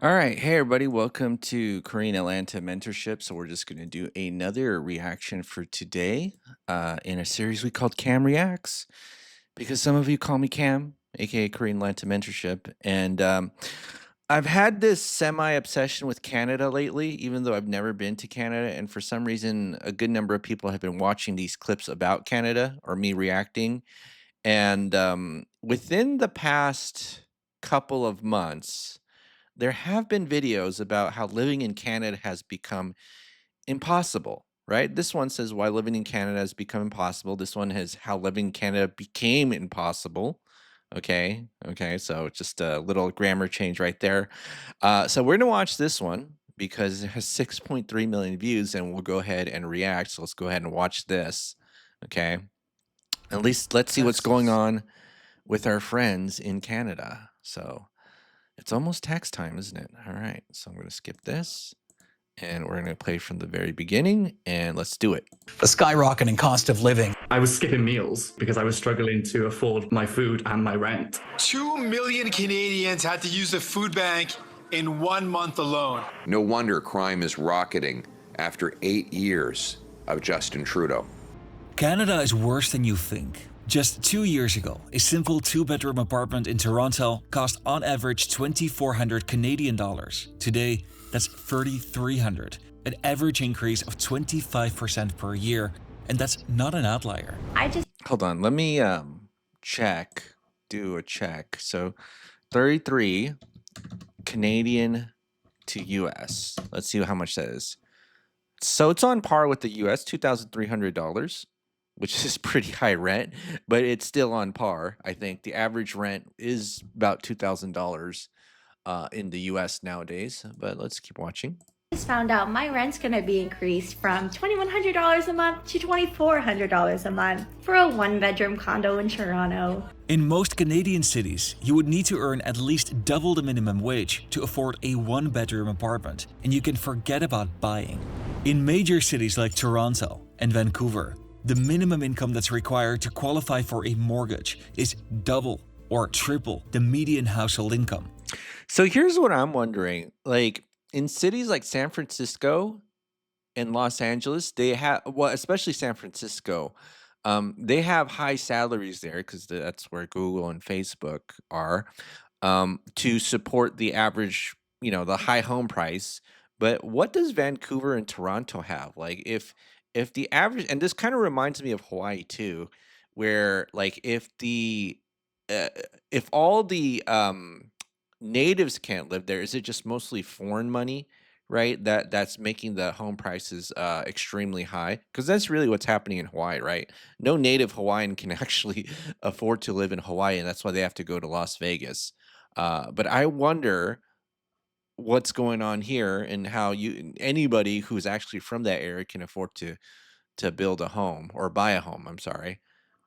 All right. Hey, everybody. Welcome to Korean Atlanta Mentorship. So, we're just going to do another reaction for today in a series we called KAM REACTS because some of you call me Cam, aka Korean Atlanta Mentorship. And I've had this semi obsession with Canada lately, even though I've never been to Canada. And for some reason, a good number of people have been watching these clips about Canada or me reacting. And within the past couple of months, there have been videos about how living in Canada has become impossible, right? This one says why living in Canada has become impossible. This one has how living in Canada became impossible. Okay. Okay. So just a little grammar change right there. So we're going to watch this one because it has 6.3 million views and we'll go ahead and react. So let's go ahead and watch this. Okay. At least let's see what's going on with our friends in Canada. So it's almost tax time, isn't it? All right, so I'm going to skip this, and we're going to play from the very beginning, and let's do it. The skyrocketing cost of living. I was skipping meals because I was struggling to afford my food and my rent. 2 million Canadians had to use the food bank in 1 month alone. No wonder crime is rocketing after 8 years of Justin Trudeau. Canada is worse than you think. Just 2 years ago, a simple two-bedroom apartment in Toronto cost on average 2,400 Canadian dollars. Today, that's 3,300, an average increase of 25% per year, and that's not an outlier. Hold on, let me do a check. So 33 Canadian to US. Let's see how much that is. So it's on par with the US, $2,300. Which is pretty high rent, but it's still on par. I think the average rent is about $2,000 in the US nowadays, but let's keep watching. I just found out my rent's gonna be increased from $2,100 a month to $2,400 a month for a one-bedroom condo in Toronto. In most Canadian cities, you would need to earn at least double the minimum wage to afford a one-bedroom apartment, and you can forget about buying. In major cities like Toronto and Vancouver, the minimum income that's required to qualify for a mortgage is double or triple the median household income. So here's what I'm wondering. Like in cities like San Francisco and Los Angeles, they have, well, especially San Francisco, they have high salaries there because that's where Google and Facebook are to support the average, the high home price. But what does Vancouver and Toronto have? Like if the average, and this kind of reminds me of Hawaii too, where like if all the natives can't live there, is it just mostly foreign money, right? That's making the home prices extremely high, because that's really what's happening in Hawaii, right? No native Hawaiian can actually afford to live in Hawaii, and that's why they have to go to Las Vegas. But I wonder what's going on here and how anybody who's actually from that area can afford to build a home or buy a home. I'm sorry.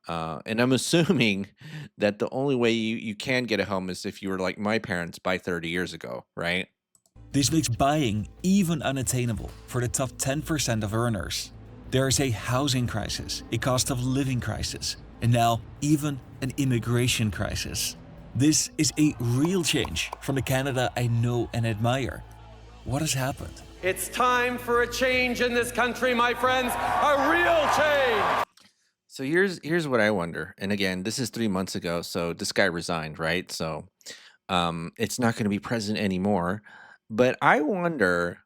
And I'm assuming that the only way you can get a home is if you were like my parents by 30 years ago, right? This makes buying even unattainable for the top 10% of earners. There is a housing crisis, a cost of living crisis, and now even an immigration crisis. This is a real change from the Canada I know and admire. What has happened? It's time for a change in this country, my friends, a real change. So here's what I wonder. And again, this is 3 months ago, so this guy resigned, right? So it's not going to be president anymore. But I wonder,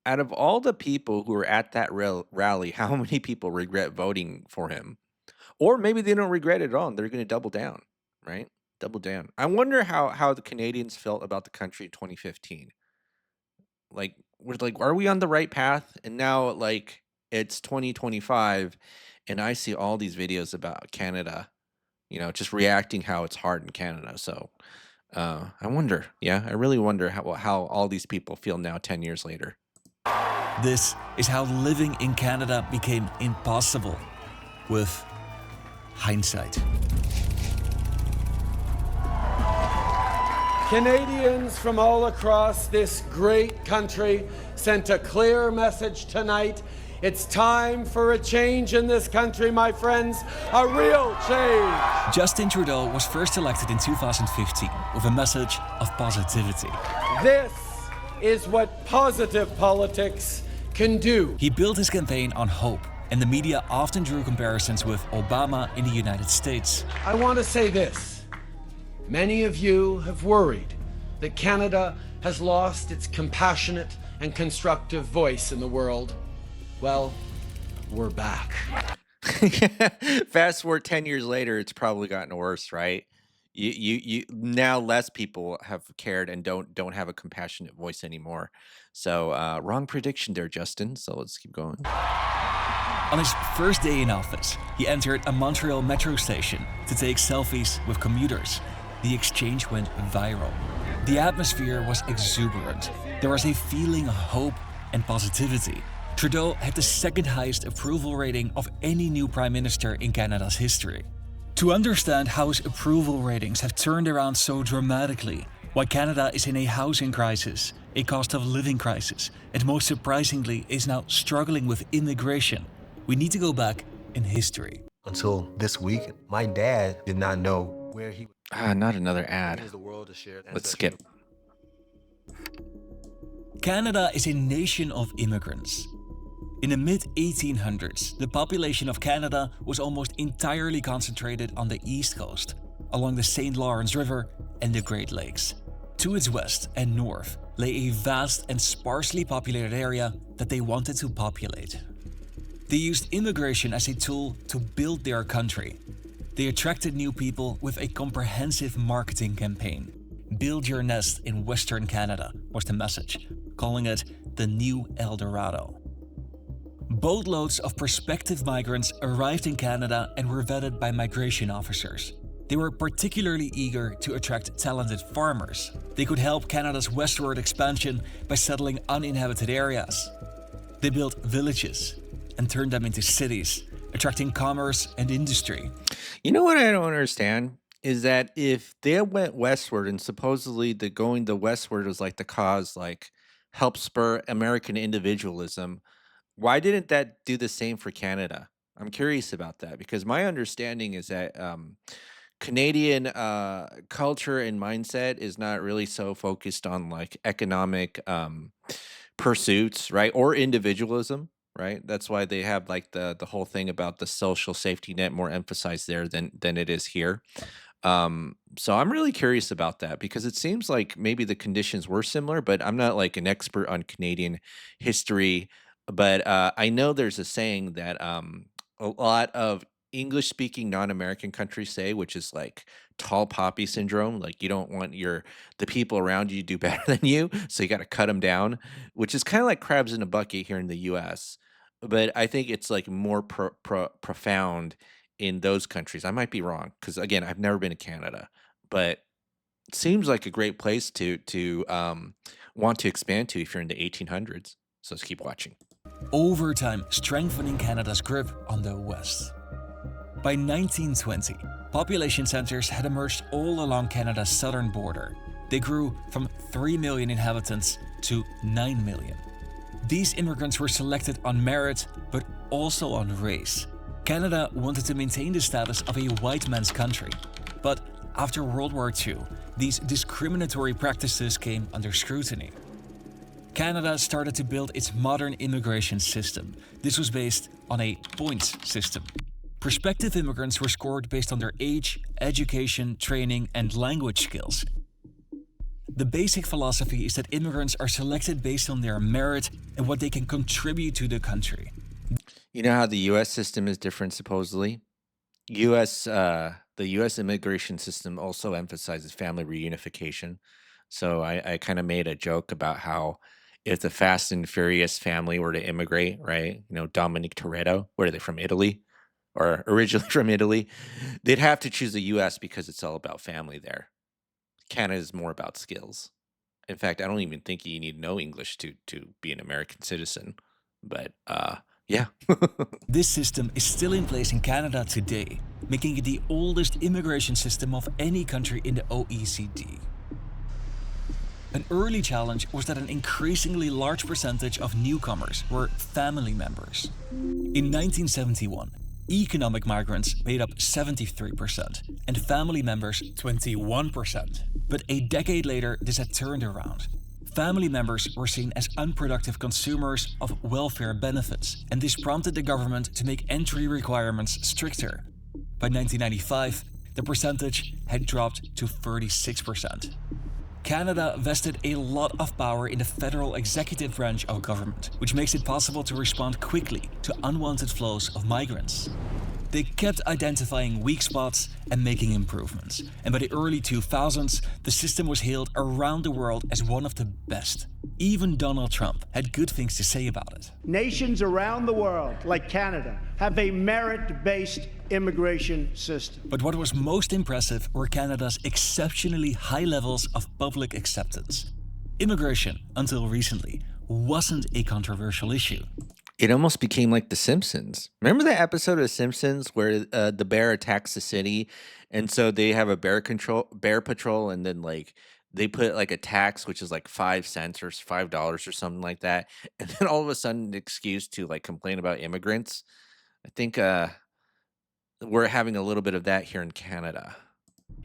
out of all the people who were at that rally, how many people regret voting for him? Or maybe they don't regret it at all and they're going to double down, right? Double down. I wonder how the Canadians felt about the country in 2015. Like, we're like, are we on the right path? And now, like, it's 2025, and I see all these videos about Canada, just reacting how it's hard in Canada. So I wonder, I really wonder how all these people feel now 10 years later. This is how living in Canada became impossible with hindsight. Canadians from all across this great country sent a clear message tonight. It's time for a change in this country, my friends, a real change. Justin Trudeau was first elected in 2015 with a message of positivity. This is what positive politics can do. He built his campaign on hope, and the media often drew comparisons with Obama in the United States. I want to say this. Many of you have worried that Canada has lost its compassionate and constructive voice in the world. Well, we're back. Fast forward 10 years later, it's probably gotten worse, right? You now less people have cared and don't have a compassionate voice anymore. So wrong prediction there, Justin. So let's keep going. On his first day in office, he entered a Montreal metro station to take selfies with commuters. The exchange went viral. The atmosphere was exuberant. There was a feeling of hope and positivity. Trudeau had the second highest approval rating of any new prime minister in Canada's history. To understand how his approval ratings have turned around so dramatically, why Canada is in a housing crisis, a cost of living crisis, and most surprisingly is now struggling with immigration, we need to go back in history. Until this week, my dad did not know where he Not another ad. was the world to share. Let's skip. Canada is a nation of immigrants. In the mid-1800s, the population of Canada was almost entirely concentrated on the east coast, along the St. Lawrence River and the Great Lakes. To its west and north lay a vast and sparsely populated area that they wanted to populate. They used immigration as a tool to build their country. They attracted new people with a comprehensive marketing campaign. Build your nest in Western Canada was the message, calling it the New El Dorado. Boatloads of prospective migrants arrived in Canada and were vetted by migration officers. They were particularly eager to attract talented farmers. They could help Canada's westward expansion by settling uninhabited areas. They built villages and turned them into cities, attracting commerce and industry. You know what I don't understand is that if they went westward and supposedly the going the westward was like the cause, like help spur American individualism, why didn't that do the same for Canada? I'm curious about that because my understanding is that Canadian culture and mindset is not really so focused on like economic pursuits, right? Or individualism, right? That's why they have like the whole thing about the social safety net more emphasized there than it is here. So I'm really curious about that because it seems like maybe the conditions were similar, but I'm not like an expert on Canadian history. But I know there's a saying that a lot of English speaking non-American countries say, which is like tall poppy syndrome. Like you don't want the people around you to do better than you, so you got to cut them down, which is kind of like crabs in a bucket here in the U.S. But I think it's like more profound in those countries. I might be wrong because again, I've never been to Canada, but it seems like a great place to want to expand to if you're in the 1800s. So let's keep watching. Over time, strengthening Canada's grip on the West. By 1920, population centers had emerged all along Canada's southern border. They grew from 3 million inhabitants to 9 million. These immigrants were selected on merit, but also on race. Canada wanted to maintain the status of a white man's country. But after World War II, these discriminatory practices came under scrutiny. Canada started to build its modern immigration system. This was based on a points system. Prospective immigrants were scored based on their age, education, training, and language skills. The basic philosophy is that immigrants are selected based on their merit and what they can contribute to the country. You know how the U.S. system is different, supposedly? The U.S. immigration system also emphasizes family reunification. So I kind of made a joke about how if the Fast and Furious family were to immigrate, right? You know, Dominic Toretto, where are they from? Italy? Or originally from Italy? They'd have to choose the U.S. because it's all about family there. Canada is more about skills. In fact, I don't even think you need to know English to be an American citizen. But yeah. This system is still in place in Canada today, making it the oldest immigration system of any country in the OECD. An early challenge was that an increasingly large percentage of newcomers were family members. In 1971, economic migrants made up 73% and family members 21%. But a decade later, this had turned around. family members were seen as unproductive consumers of welfare benefits, and this prompted the government to make entry requirements stricter. By 1995, the percentage had dropped to 36%. Canada vested a lot of power in the federal executive branch of government, which makes it possible to respond quickly to unwanted flows of migrants. They kept identifying weak spots and making improvements, and by the early 2000s, the system was hailed around the world as one of the best. Even Donald Trump had good things to say about it. Nations around the world, like Canada, have a merit-based immigration system. But what was most impressive were Canada's exceptionally high levels of public acceptance. Immigration, until recently, wasn't a controversial issue. It almost became like The Simpsons. Remember that episode of The Simpsons where the bear attacks the city, and so they have a bear patrol, and then like they put like a tax, which is like 5 cents or $5 or something like that, and then all of a sudden an excuse to like complain about immigrants. I think we're having a little bit of that here in Canada.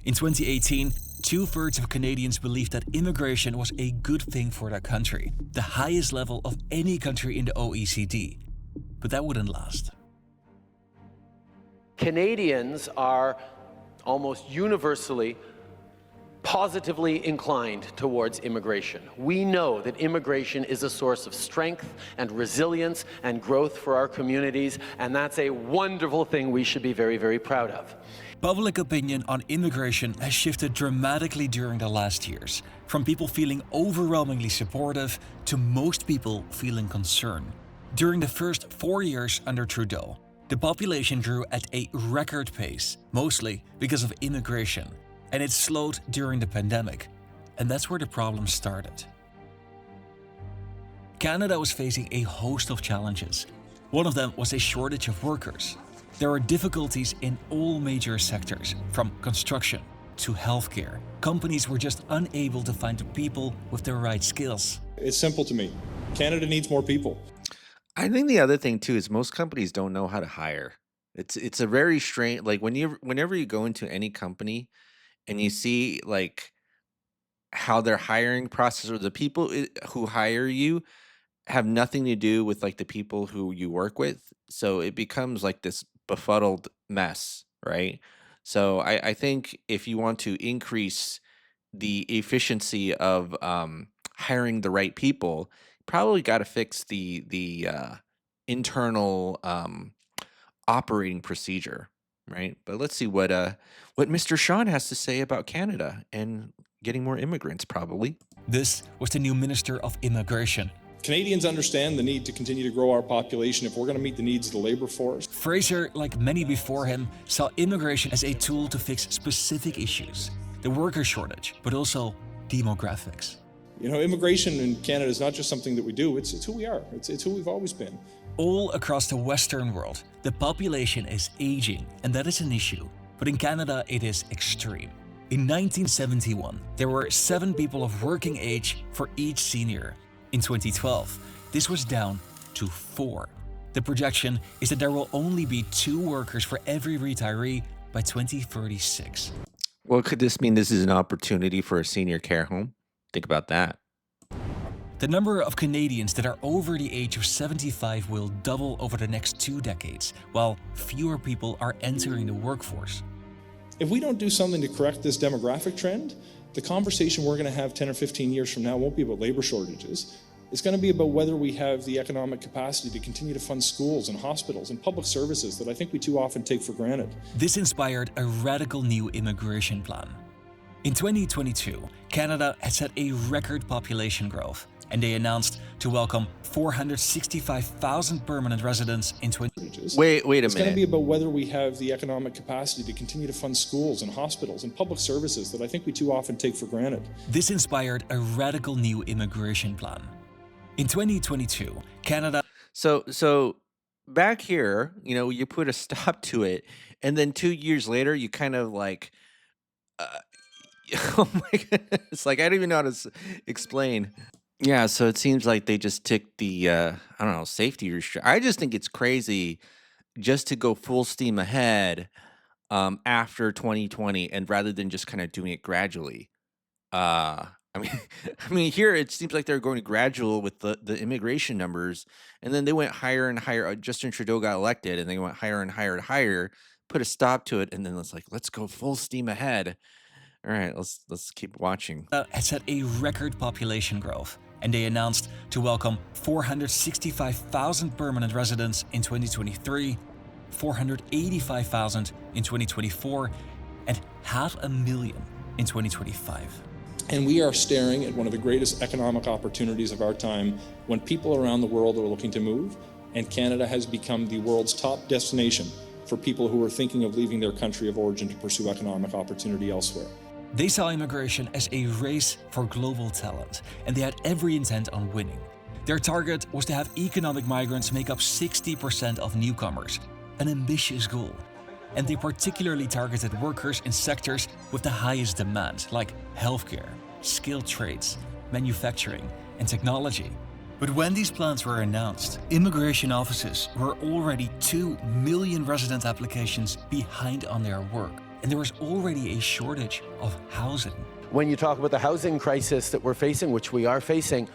In 2018, 2/3 of Canadians believed that immigration was a good thing for their country, the highest level of any country in the OECD. But that wouldn't last. Canadians are almost universally positively inclined towards immigration. We know that immigration is a source of strength and resilience and growth for our communities, and that's a wonderful thing we should be very, very proud of. Public opinion on immigration has shifted dramatically during the last years, from people feeling overwhelmingly supportive to most people feeling concerned. During the first 4 years under Trudeau, the population grew at a record pace, mostly because of immigration, and it slowed during the pandemic, and that's where the problem started. Canada was facing a host of challenges. One of them was a shortage of workers. There are difficulties in all major sectors, from construction to healthcare. Companies were just unable to find the people with the right skills. It's simple to me. Canada needs more people. I think the other thing too is most companies don't know how to hire. It's a very strange, like whenever you go into any company and you see like how their hiring process or the people who hire you have nothing to do with like the people who you work with. So it becomes like this befuddled mess, right? So I think if you want to increase the efficiency of hiring the right people, probably got to fix the internal operating procedure, right? But let's see what Mr. Sean has to say about Canada and getting more immigrants, probably. This was the new Minister of Immigration. Canadians understand the need to continue to grow our population if we're going to meet the needs of the labor force. Fraser, like many before him, saw immigration as a tool to fix specific issues, the worker shortage, but also demographics. You know, immigration in Canada is not just something that we do, it's who we are. It's who we've always been. All across the Western world, the population is aging, and that is an issue. But in Canada, it is extreme. In 1971, there were 7 people of working age for each senior. In 2012, this was down to 4. The projection is that there will only be 2 workers for every retiree by 2036. Well, could this mean this is an opportunity for a senior care home? Think about that. The number of Canadians that are over the age of 75 will double over the next 2 decades, while fewer people are entering the workforce. If we don't do something to correct this demographic trend, the conversation we're going to have 10 or 15 years from now won't be about labor shortages. It's going to be about whether we have the economic capacity to continue to fund schools and hospitals and public services that I think we too often take for granted. This inspired a radical new immigration plan. In 2022, Canada had set a record population growth, and they announced to welcome 465,000 permanent residents in 2022. Wait a It's going to minute. be about whether we have the economic capacity to continue to fund schools and hospitals and public services that I think we too often take for granted. This inspired a radical new immigration plan. In 2022, Canada... So back here, you know, you put a stop to it, and then 2 years later, you kind of like, oh my goodness, it's like I don't even know how to explain. Yeah, so it seems like they just took the I don't know, safety restriction. I just think it's crazy just to go full steam ahead after 2020, and rather than just kind of doing it gradually. I mean, I mean, here it seems like they're going gradual with the immigration numbers, and then they went higher and higher. Justin Trudeau got elected, and they went higher and higher and higher, put a stop to it, and then it's like, let's go full steam ahead. All right, let's keep watching. Had set a record population growth, and they announced to welcome 465,000 permanent residents in 2023, 485,000 in 2024, and 500,000 in 2025. And we are staring at one of the greatest economic opportunities of our time when people around the world are looking to move, and Canada has become the world's top destination for people who are thinking of leaving their country of origin to pursue economic opportunity elsewhere. They saw immigration as a race for global talent, and they had every intent on winning. Their target was to have economic migrants make up 60% of newcomers, an ambitious goal. And they particularly targeted workers in sectors with the highest demand, like healthcare, skilled trades, manufacturing, and technology. But when these plans were announced, immigration offices were already 2 million resident applications behind on their work. And there was already a shortage of housing. When you talk about the housing crisis that we're facing, which we are facing,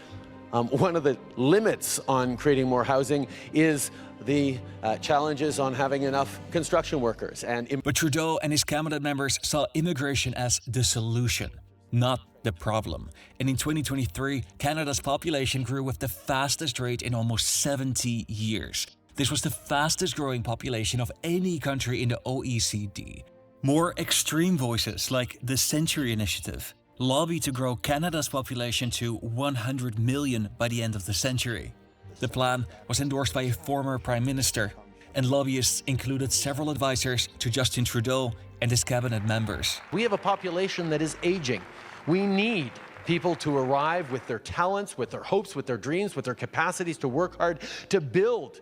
one of the limits on creating more housing is the challenges on having enough construction workers. But Trudeau and his cabinet members saw immigration as the solution, not the problem. And in 2023, Canada's population grew with the fastest rate in almost 70 years. This was the fastest growing population of any country in the OECD. More extreme voices like the Century Initiative lobby to grow Canada's population to 100 million by the end of the century. The plan was endorsed by a former prime minister, and lobbyists included several advisors to Justin Trudeau and his cabinet members. We have a population that is aging. We need people to arrive with their talents, with their hopes, with their dreams, with their capacities to work hard, to build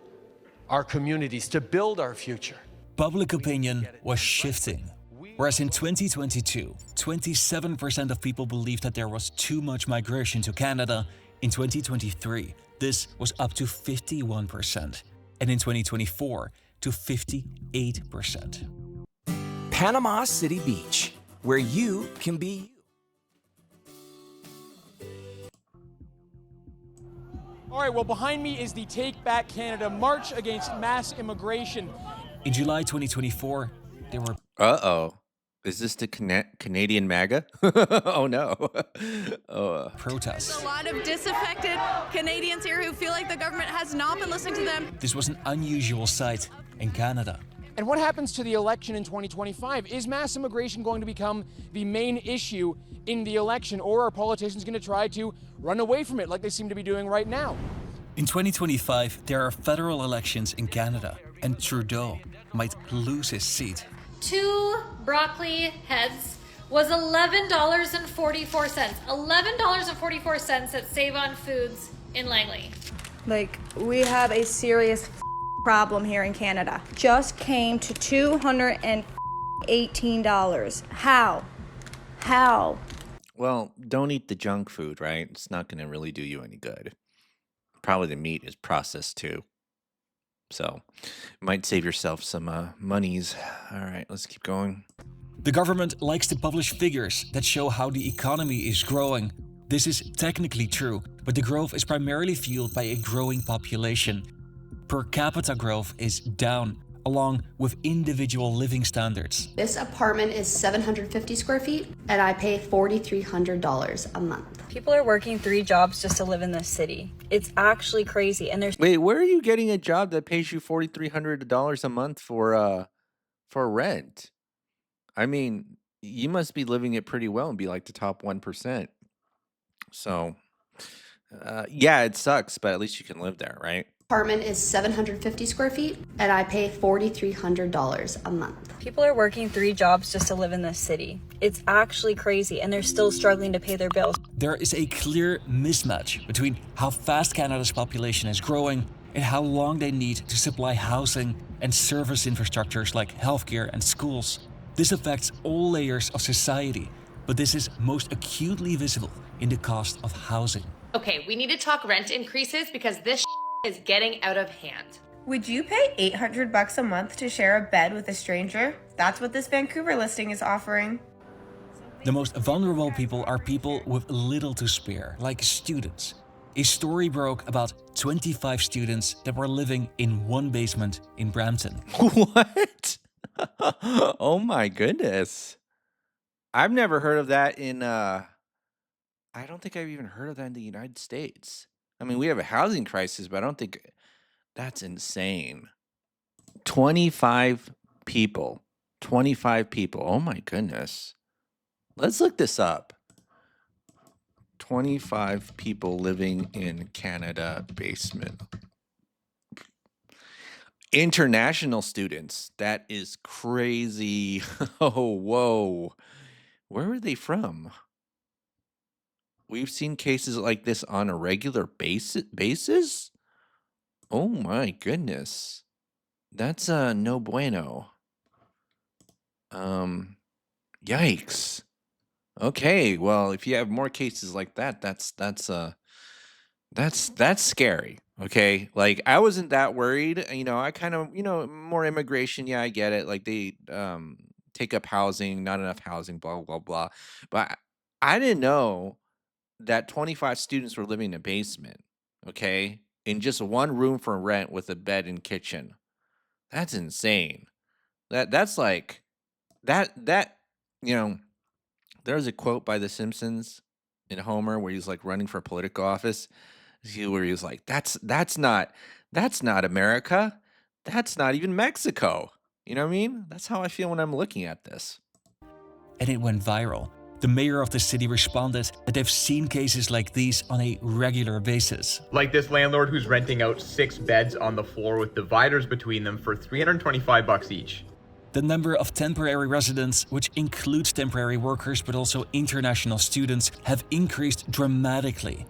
our communities, to build our future. Public opinion was shifting. Whereas in 2022, 27% of people believed that there was too much migration to Canada, in 2023, this was up to 51%, and in 2024, to 58%. Panama City Beach, where you can be you. All right, well, behind me is the Take Back Canada March against mass immigration. In July 2024, there were... Uh-oh. Is this the Canadian MAGA? Oh, no. Protests. There's a lot of disaffected Canadians here who feel like the government has not been listening to them. This was an unusual sight in Canada. And what happens to the election in 2025? Is mass immigration going to become the main issue in the election, or are politicians going to try to run away from it like they seem to be doing right now? In 2025, there are federal elections in Canada, and Trudeau might lose his seat. 2 broccoli heads was $11.44. $11.44 at Save On Foods in Langley. Like, we have a serious problem here in Canada. Just came to $218. How? Well, don't eat the junk food, right? It's not going to really do you any good. Probably the meat is processed too. So, might save yourself some monies. All right, let's keep going. The government likes to publish figures that show how the economy is growing. This is technically true, but the growth is primarily fueled by a growing population. Per capita growth is down, along with individual living standards. This apartment is 750 square feet, and I pay $4,300 a month. People are working 3 jobs just to live in this city. It's actually crazy. And there's Wait, where are you getting a job that pays you $4,300 a month for rent? I mean, you must be living it pretty well and be like the top 1%. So, yeah, it sucks, but at least you can live there, right? Apartment is 750 square feet, and I pay $4,300 a month. People are working 3 jobs just to live in this city. It's actually crazy, and they're still struggling to pay their bills. There is a clear mismatch between how fast Canada's population is growing and how long they need to supply housing and service infrastructures like healthcare and schools. This affects all layers of society, but this is most acutely visible in the cost of housing. Okay, we need to talk rent increases because this is getting out of hand. Would you pay $800 a month to share a bed with a stranger? That's what this Vancouver listing is offering. The most vulnerable people are people with little to spare, like students. A story broke about 25 students that were living in one basement in Brampton. What? Oh my goodness. I've never heard of that in I don't think I've even heard of that in the United States. I mean, we have a housing crisis, but I don't think that's insane. 25 people. 25 people. Oh my goodness. Let's look this up. 25 people living in Canada basement. International students. That is crazy. Oh, whoa. Where are they from? We've seen cases like this on a regular basis? Oh my goodness. That's no bueno. Yikes. Okay, well, if you have more cases like that, that's scary. Okay? Like I wasn't that worried, I kind of, more immigration, yeah, I get it. Like they take up housing, not enough housing, blah blah blah. But I didn't know that 25 students were living in a basement, okay? In just one room for rent with a bed and kitchen. That's insane. That's like that there's a quote by The Simpsons in Homer where he's like running for political office, where he was like, that's not America. That's not even Mexico. You know what I mean? That's how I feel when I'm looking at this. And it went viral. The mayor of the city responded that they've seen cases like these on a regular basis. Like this landlord who's renting out 6 beds on the floor with dividers between them for $325 each. The number of temporary residents, which includes temporary workers but also international students, have increased dramatically.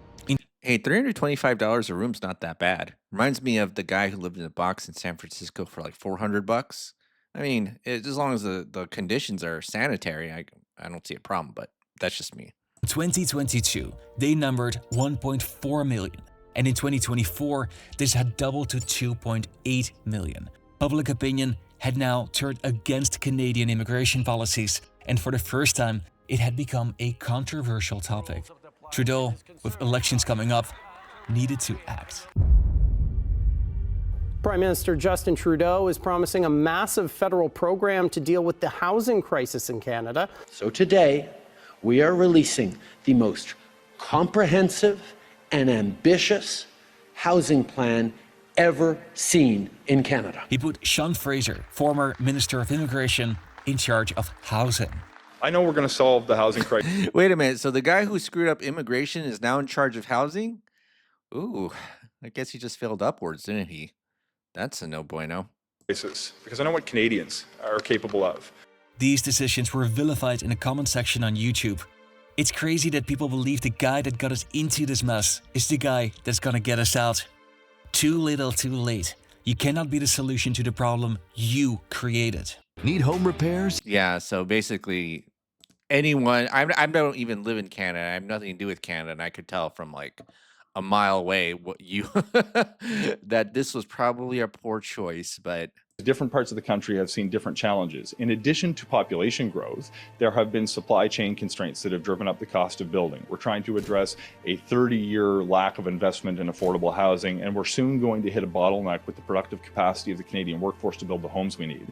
Hey, $325 a room's not that bad. Reminds me of the guy who lived in a box in San Francisco for like $400. I mean, as long as the conditions are sanitary, I don't see a problem, but that's just me. In 2022, they numbered 1.4 million, and in 2024, this had doubled to 2.8 million. Public opinion had now turned against Canadian immigration policies, and for the first time, it had become a controversial topic. Trudeau, with elections coming up, needed to act. Prime Minister Justin Trudeau is promising a massive federal program to deal with the housing crisis in Canada. So today, we are releasing the most comprehensive and ambitious housing plan ever seen in Canada. He put Sean Fraser, former Minister of Immigration, in charge of housing. I know we're going to solve the housing crisis. Wait a minute. So the guy who screwed up immigration is now in charge of housing? Ooh, I guess he just failed upwards, didn't he? That's a no bueno. Because I know what Canadians are capable of. These decisions were vilified in the comment section on YouTube. It's crazy that people believe the guy that got us into this mess is the guy that's gonna get us out. Too little, too late. You cannot be the solution to the problem you created. Need home repairs? Yeah, so basically anyone, I don't even live in Canada. I have nothing to do with Canada, and I could tell from like a mile away what you that this was probably a poor choice, but Different parts of the country have seen different challenges. In addition to population growth, there have been supply chain constraints that have driven up the cost of building. We're trying to address a 30-year lack of investment in affordable housing, and we're soon going to hit a bottleneck with the productive capacity of the Canadian workforce to build the homes we need.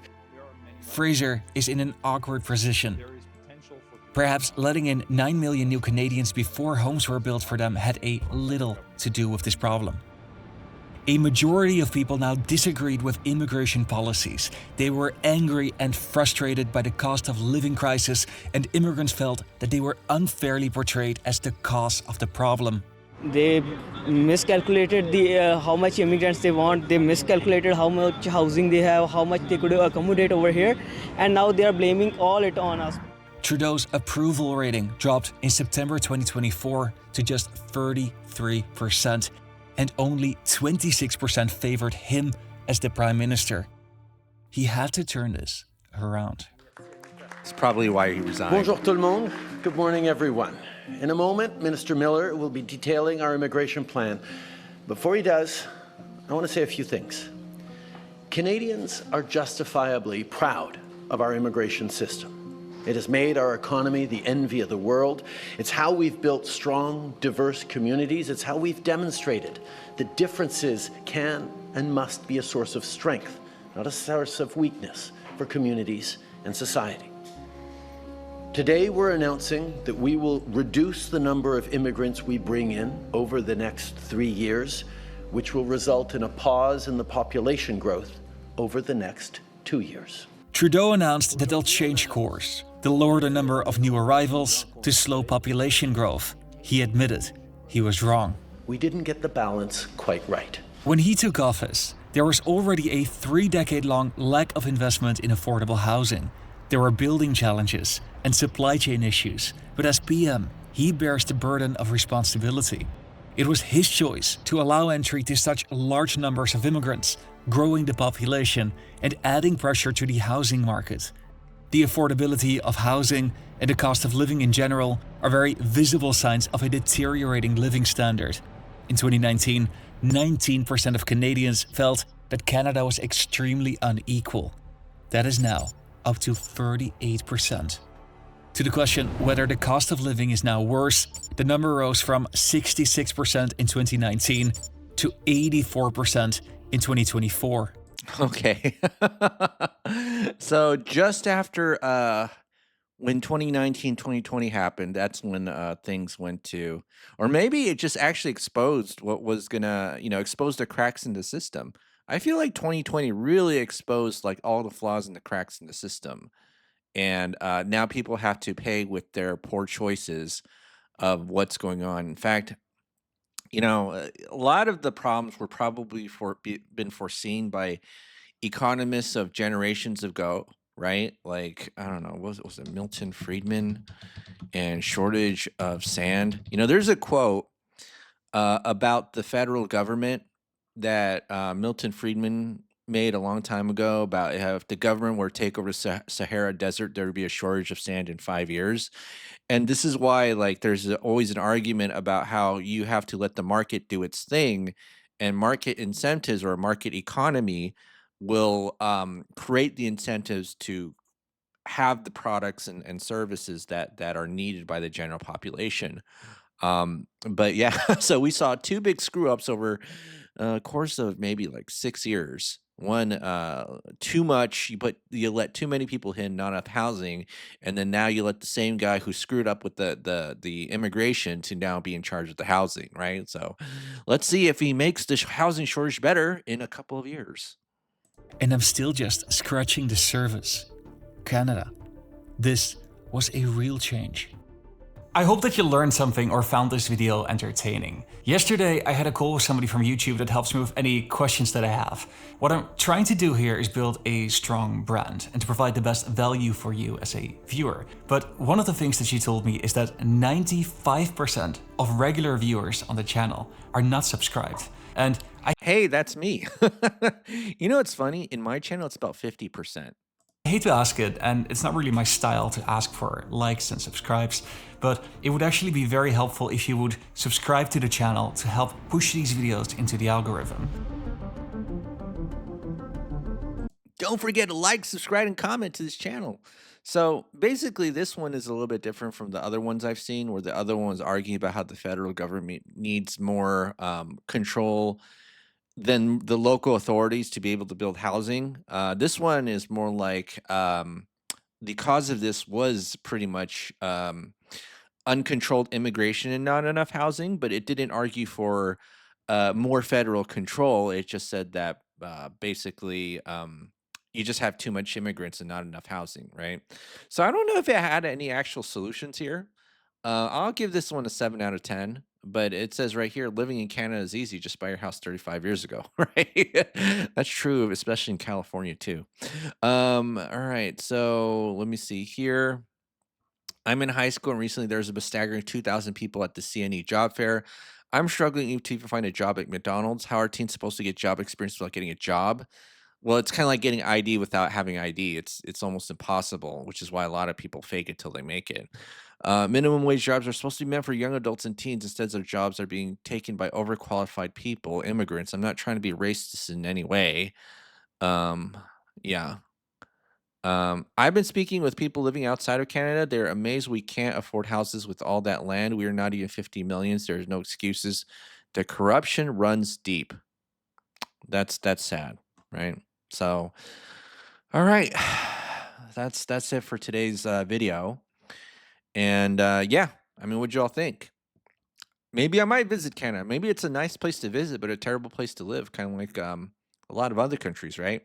Fraser is in an awkward position. Perhaps letting in 9 million new Canadians before homes were built for them had a little to do with this problem. A majority of people now disagreed with immigration policies. They were angry and frustrated by the cost of living crisis, and immigrants felt that they were unfairly portrayed as the cause of the problem. They miscalculated how much immigrants they want. They miscalculated how much housing they have, how much they could accommodate over here, and now they are blaming all it on us. Trudeau's approval rating dropped in September 2024 to just 33%. And only 26% favored him as the Prime Minister. He had to turn this around. It's probably why he resigned. Bonjour tout le monde. Good morning, everyone. In a moment, Minister Miller will be detailing our immigration plan. Before he does, I want to say a few things. Canadians are justifiably proud of our immigration system. It has made our economy the envy of the world. It's how we've built strong, diverse communities. It's how we've demonstrated that differences can and must be a source of strength, not a source of weakness for communities and society. Today, we're announcing that we will reduce the number of immigrants we bring in over the next 3 years, which will result in a pause in the population growth over the next 2 years. Trudeau announced that they'll change course. They'll lower the number of new arrivals to slow population growth. He admitted he was wrong. We didn't get the balance quite right. When he took office, there was already a 3-decade-long lack of investment in affordable housing. There were building challenges and supply chain issues, but as PM, he bears the burden of responsibility. It was his choice to allow entry to such large numbers of immigrants, growing the population and adding pressure to the housing market. The affordability of housing and the cost of living in general are very visible signs of a deteriorating living standard. In 2019, 19% of Canadians felt that Canada was extremely unequal. That is now up to 38%. To the question whether the cost of living is now worse, the number rose from 66% in 2019 to 84% in 2024. Okay. So just after when 2019, 2020 happened, that's when things went to, or maybe it just actually exposed what was gonna, expose the cracks in the system. I feel like 2020 really exposed like all the flaws and the cracks in the system. And now people have to pay with their poor choices of what's going on. In fact, a lot of the problems were probably been foreseen by economists of generations ago, right? Like, I don't know, was it Milton Friedman and shortage of sand? There's a quote about the federal government that Milton Friedman made a long time ago about how if the government were to take over the Sahara Desert, there would be a shortage of sand in 5 years. And this is why, like, there's always an argument about how you have to let the market do its thing, and market incentives or a market economy will create the incentives to have the products and services that are needed by the general population. But yeah, so we saw two big screw ups over a course of maybe like 6 years. One, too much, you let too many people in, not enough housing, and then now you let the same guy who screwed up with the immigration to now be in charge of the housing, right? So let's see if he makes the housing shortage better in a couple of years. And I'm still just scratching the surface. Canada. This was a real change. I hope that you learned something or found this video entertaining. Yesterday, I had a call with somebody from YouTube that helps me with any questions that I have. What I'm trying to do here is build a strong brand and to provide the best value for you as a viewer. But one of the things that she told me is that 95% of regular viewers on the channel are not subscribed. And hey, that's me. It's funny? In my channel, it's about 50%. I hate to ask it, and it's not really my style to ask for likes and subscribes, but it would actually be very helpful if you would subscribe to the channel to help push these videos into the algorithm. Don't forget to like, subscribe, and comment to this channel. So basically, this one is a little bit different from the other ones I've seen, where the other ones argue about how the federal government needs more control than the local authorities to be able to build housing. This one is more like the cause of this was pretty much uncontrolled immigration and not enough housing, but it didn't argue for more federal control. It just said that basically you just have too much immigrants and not enough housing, right? So I don't know if it had any actual solutions here. I'll give this one a 7 out of 10. But it says right here, living in Canada is easy. Just buy your house 35 years ago, right? That's true, especially in California too. All right, so let me see here. I'm in high school, and recently there was a staggering 2,000 people at the CNE job fair. I'm struggling to even find a job at McDonald's. How are teens supposed to get job experience without getting a job? Well, it's kind of like getting ID without having ID. It's almost impossible, which is why a lot of people fake it till they make it. Minimum wage jobs are supposed to be meant for young adults and teens. Instead, their jobs are being taken by overqualified people, immigrants. I'm not trying to be racist in any way. Yeah. I've been speaking with people living outside of Canada. They're amazed we can't afford houses with all that land. We are not even 50 millions. There's no excuses. The corruption runs deep. That's sad, right? So, all right, that's it for today's video. And yeah, I mean, what'd y'all think? Maybe I might visit Canada. Maybe it's a nice place to visit, but a terrible place to live, kind of like a lot of other countries, right?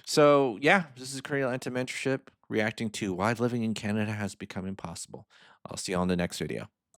So yeah, this is Korean Atlanta Mentorship reacting to why living in Canada has become impossible. I'll see you on the next video.